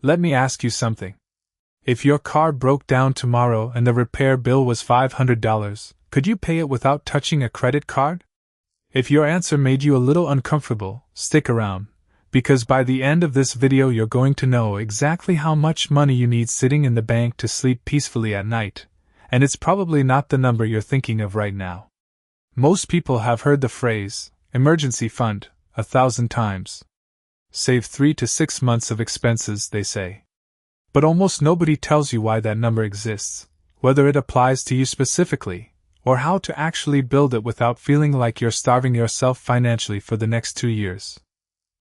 Let me ask you something. If your car broke down tomorrow and the repair bill was $500, could you pay it without touching a credit card? If your answer made you a little uncomfortable, stick around, because by the end of this video you're going to know exactly how much money you need sitting in the bank to sleep peacefully at night, and it's probably not the number you're thinking of right now. Most people have heard the phrase, emergency fund, 1,000 times. Save 3 to 6 months of expenses, they say. But almost nobody tells you why that number exists, whether it applies to you specifically, or how to actually build it without feeling like you're starving yourself financially for the next 2 years.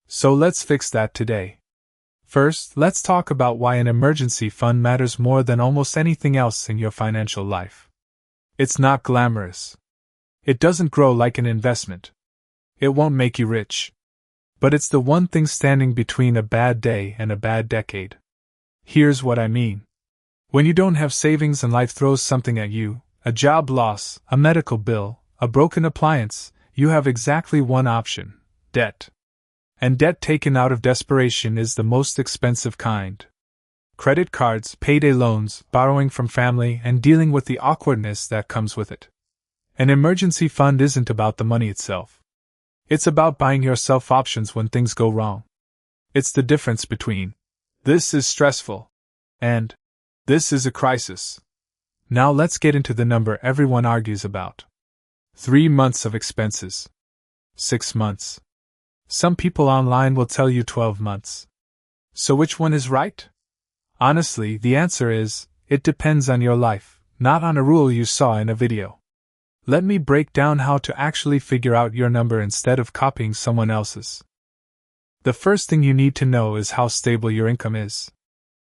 So let's fix that today. First, let's talk about why an emergency fund matters more than almost anything else in your financial life. It's not glamorous. It doesn't grow like an investment. It won't make you rich. But it's the one thing standing between a bad day and a bad decade. Here's what I mean. When you don't have savings and life throws something at you, a job loss, a medical bill, a broken appliance, you have exactly one option: debt. And debt taken out of desperation is the most expensive kind. Credit cards, payday loans, borrowing from family, and dealing with the awkwardness that comes with it. An emergency fund isn't about the money itself. It's about buying yourself options when things go wrong. It's the difference between, "This is stressful," and, "This is a crisis." Now let's get into the number everyone argues about. 3 months of expenses. 6 months. Some people online will tell you 12 months. So which one is right? Honestly, the answer is, it depends on your life, not on a rule you saw in a video. Let me break down how to actually figure out your number instead of copying someone else's. The first thing you need to know is how stable your income is.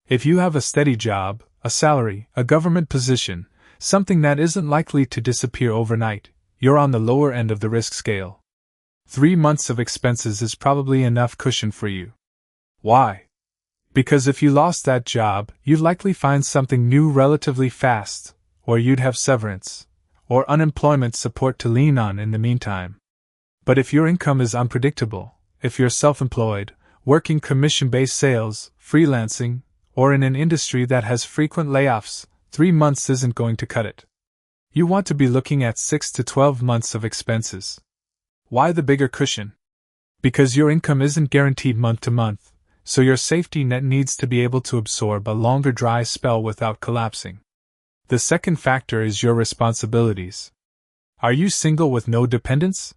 If you have a steady job, a salary, a government position, something that isn't likely to disappear overnight, you're on the lower end of the risk scale. 3 months of expenses is probably enough cushion for you. Why? Because if you lost that job, you'd likely find something new relatively fast, or you'd have severance or unemployment support to lean on in the meantime. But if your income is unpredictable, if you're self-employed, working commission-based sales, freelancing, or in an industry that has frequent layoffs, 3 months isn't going to cut it. You want to be looking at 6 to 12 months of expenses. Why the bigger cushion? Because your income isn't guaranteed month to month, so your safety net needs to be able to absorb a longer dry spell without collapsing. The second factor is your responsibilities. Are you single with no dependents?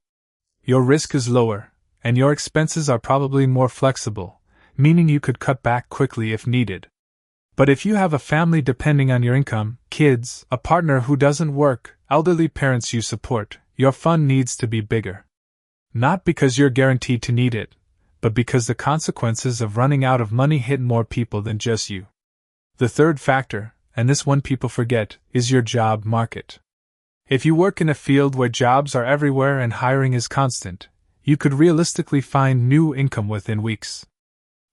Your risk is lower, and your expenses are probably more flexible, meaning you could cut back quickly if needed. But if you have a family depending on your income, kids, a partner who doesn't work, elderly parents you support, your fund needs to be bigger. Not because you're guaranteed to need it, but because the consequences of running out of money hit more people than just you. The third factor, and this one people forget, is your job market. If you work in a field where jobs are everywhere and hiring is constant, you could realistically find new income within weeks.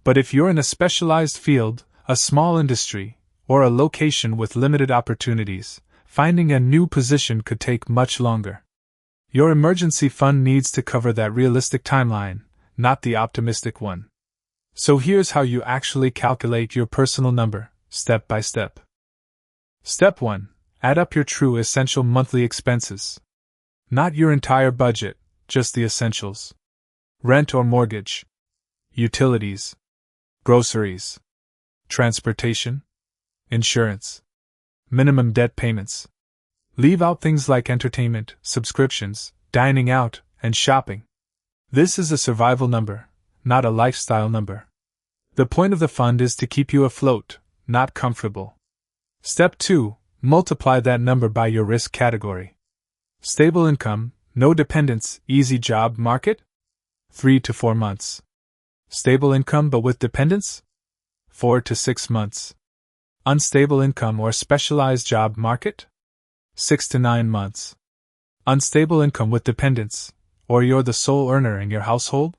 But if you're in a specialized field, a small industry, or a location with limited opportunities, finding a new position could take much longer. Your emergency fund needs to cover that realistic timeline, not the optimistic one. So here's how you actually calculate your personal number, step by step. Step 1. Add up your true essential monthly expenses. Not your entire budget, just the essentials. Rent or mortgage. Utilities. Groceries. Transportation. Insurance. Minimum debt payments. Leave out things like entertainment, subscriptions, dining out, and shopping. This is a survival number, not a lifestyle number. The point of the fund is to keep you afloat, not comfortable. Step 2. Multiply that number by your risk category. Stable income, no dependents, easy job market? 3 to 4 months. Stable income but with dependents? 4 to 6 months. Unstable income or specialized job market? 6 to 9 months. Unstable income with dependents, or you're the sole earner in your household?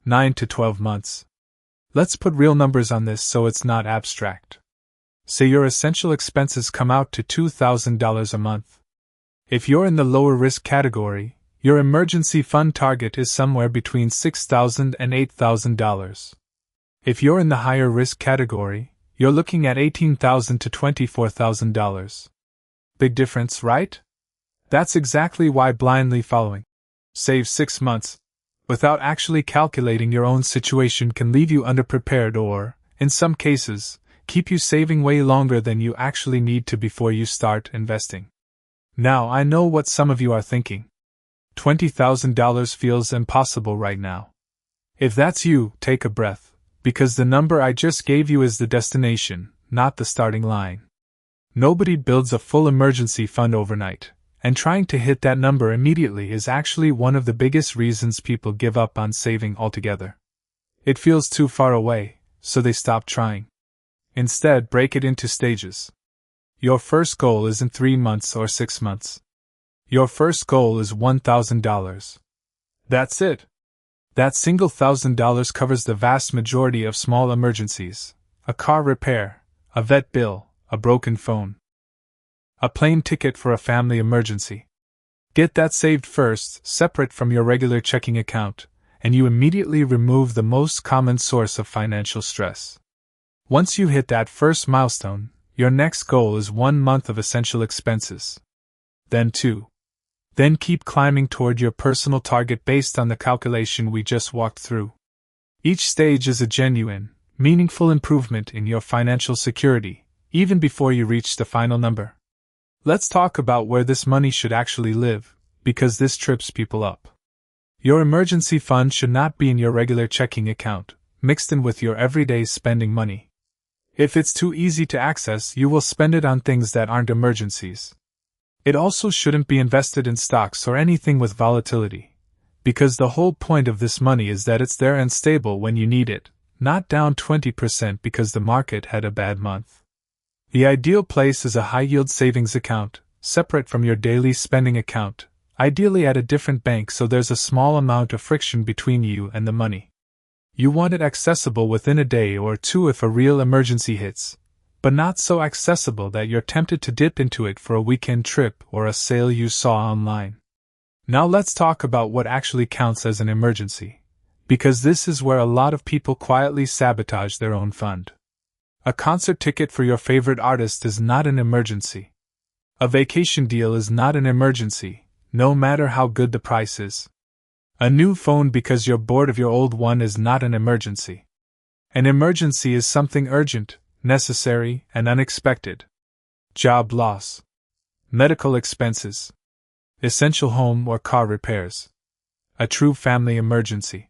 9 to 12 months. Let's put real numbers on this so it's not abstract. Say your essential expenses come out to $2,000 a month. If you're in the lower risk category, your emergency fund target is somewhere between $6,000 and $8,000. If you're in the higher risk category, you're looking at $18,000 to $24,000. Big difference, right? That's exactly why blindly following Save 6 months without actually calculating your own situation can leave you underprepared or, in some cases, keep you saving way longer than you actually need to before you start investing. Now I know what some of you are thinking. $20,000 feels impossible right now. If that's you, take a breath, because the number I just gave you is the destination, not the starting line. Nobody builds a full emergency fund overnight, and trying to hit that number immediately is actually one of the biggest reasons people give up on saving altogether. It feels too far away, so they stop trying. Instead, break it into stages. Your first goal isn't 3 months or 6 months. Your first goal is $1,000. That's it. That single $1,000 covers the vast majority of small emergencies: a car repair, a vet bill, a broken phone, a plane ticket for a family emergency. Get that saved first, separate from your regular checking account, and you immediately remove the most common source of financial stress. Once you hit that first milestone, your next goal is 1 month of essential expenses. Then 2. Then keep climbing toward your personal target based on the calculation we just walked through. Each stage is a genuine, meaningful improvement in your financial security, even before you reach the final number. Let's talk about where this money should actually live, because this trips people up. Your emergency fund should not be in your regular checking account, mixed in with your everyday spending money. If it's too easy to access, you will spend it on things that aren't emergencies. It also shouldn't be invested in stocks or anything with volatility, because the whole point of this money is that it's there and stable when you need it, not down 20% because the market had a bad month. The ideal place is a high-yield savings account, separate from your daily spending account, ideally at a different bank so there's a small amount of friction between you and the money. You want it accessible within a day or two if a real emergency hits, but not so accessible that you're tempted to dip into it for a weekend trip or a sale you saw online. Now let's talk about what actually counts as an emergency, because this is where a lot of people quietly sabotage their own fund. A concert ticket for your favorite artist is not an emergency. A vacation deal is not an emergency, no matter how good the price is. A new phone because you're bored of your old one is not an emergency. An emergency is something urgent, necessary, and unexpected. Job loss, medical expenses, essential home or car repairs. A true family emergency.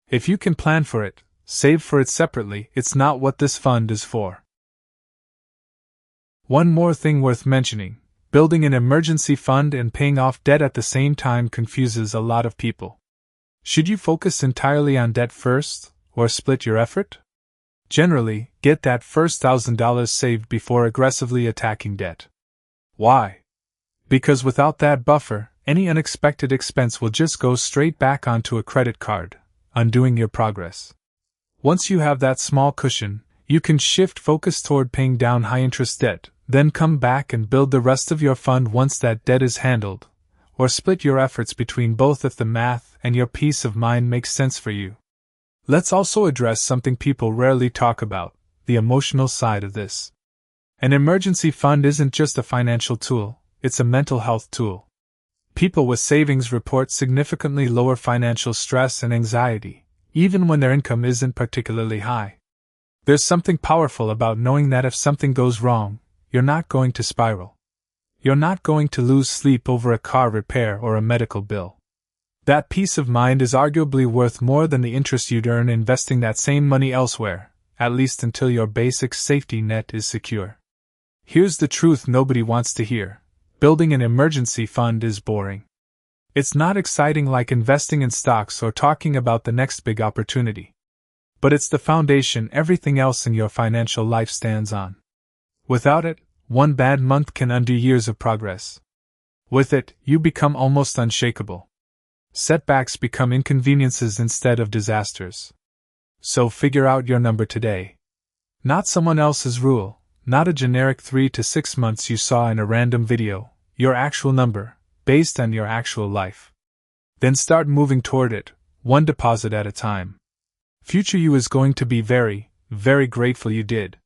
If you can plan for it, save for it separately, it's not what this fund is for. One more thing worth mentioning: building an emergency fund and paying off debt at the same time confuses a lot of people. Should you focus entirely on debt first, or split your effort? Generally, get that first $1,000 saved before aggressively attacking debt. Why? Because without that buffer, any unexpected expense will just go straight back onto a credit card, undoing your progress. Once you have that small cushion, you can shift focus toward paying down high-interest debt, then come back and build the rest of your fund once that debt is handled, or split your efforts between both if the math and your peace of mind makes sense for you. Let's also address something people rarely talk about: the emotional side of this. An emergency fund isn't just a financial tool, it's a mental health tool. People with savings report significantly lower financial stress and anxiety, even when their income isn't particularly high. There's something powerful about knowing that if something goes wrong, you're not going to spiral. You're not going to lose sleep over a car repair or a medical bill. That peace of mind is arguably worth more than the interest you'd earn investing that same money elsewhere, at least until your basic safety net is secure. Here's the truth nobody wants to hear: building an emergency fund is boring. It's not exciting like investing in stocks or talking about the next big opportunity. But it's the foundation everything else in your financial life stands on. Without it, one bad month can undo years of progress. With it, you become almost unshakable. Setbacks become inconveniences instead of disasters. So figure out your number today. Not someone else's rule, not a generic 3 to 6 months you saw in a random video, your actual number, based on your actual life. Then start moving toward it, one deposit at a time. Future you is going to be very, very grateful you did.